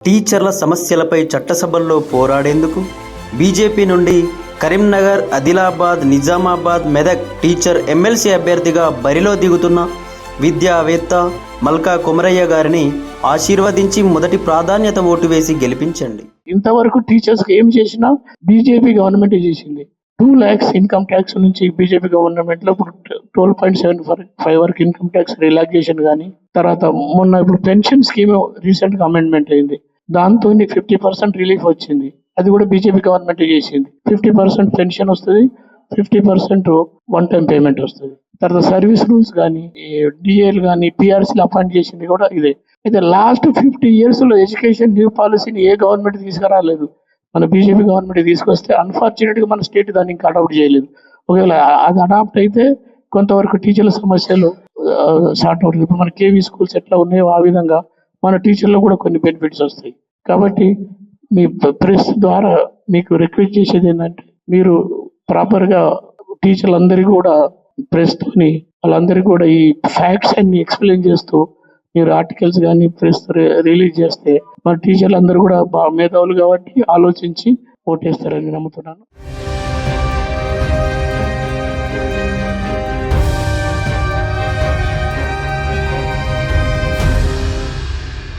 టీచర్ల సమస్యలపై చట్టసభల్లో పోరాడేందుకు బీజేపీ నుండి కరీంనగర్, ఆదిలాబాద్, నిజామాబాద్, మెదక్ టీచర్ ఎమ్మెల్సీ అభ్యర్థిగా బరిలో దిగుతున్న విద్యావేత్త మల్కా కొమరయ్య గారిని ఆశీర్వదించి మొదటి ప్రాధాన్యత ఓటు వేసి గెలిపించండి. ఇంతవరకు టీచర్స్ ఏం చేసినా బీజేపీ గవర్నమెంట్ చేసింది. 2 lakhs ఇన్కమ్ ట్యాక్స్ నుంచి బీజేపీ గవర్నమెంట్ లో ఇప్పుడు 12.75 వరకు ఇన్కమ్ ట్యాక్స్ రిలాక్సేషన్ కానీ, తర్వాత మొన్న ఇప్పుడు పెన్షన్ స్కీమ్ రీసెంట్ గా అమెండ్మెంట్ అయింది. దాంతో 50% రిలీఫ్ వచ్చింది. అది కూడా బీజేపీ గవర్నమెంట్ చేసింది. 50% పెన్షన్ వస్తుంది, 50% వన్ టైం పేమెంట్ వస్తుంది. తర్వాత సర్వీస్ రూల్స్ కానీ, డిఏలు కానీ, పిఆర్సీలు అపాయింట్ చేసింది కూడా ఇదే. అయితే లాస్ట్ 50 years లో ఎడ్యుకేషన్ న్యూ పాలసీని ఏ గవర్నమెంట్ తీసుకురాలేదు. మన బీజేపీ గవర్నమెంట్ తీసుకొస్తే అన్ఫార్చునేట్గా మన స్టేట్ దాన్ని ఇంకా అడాప్ట్ చేయలేదు. ఒకవేళ అది అడాప్ట్ అయితే కొంతవరకు టీచర్ల సమస్యలు సార్ట్ అవుతుంది. ఇప్పుడు మన కేవీ స్కూల్స్ ఎట్లా ఉన్నాయో ఆ విధంగా మన టీచర్లో కూడా కొన్ని బెనిఫిట్స్ వస్తాయి. కాబట్టి మీ ప్రెస్ ద్వారా మీకు రిక్వెస్ట్ చేసేది ఏంటంటే, మీరు ప్రాపర్గా టీచర్లందరికీ కూడా ప్రెస్తోని వాళ్ళందరికీ కూడా ఈ ఫ్యాక్ట్స్ అన్ని ఎక్స్ప్లెయిన్ చేస్తూ మీరు ఆర్టికల్స్ కానీ ప్రెస్ రిలీజ్ చేస్తే మన టీచర్లు అందరూ కూడా మేధావులు కాబట్టి ఆలోచించి ఓటేస్తారని నమ్ముతున్నాను.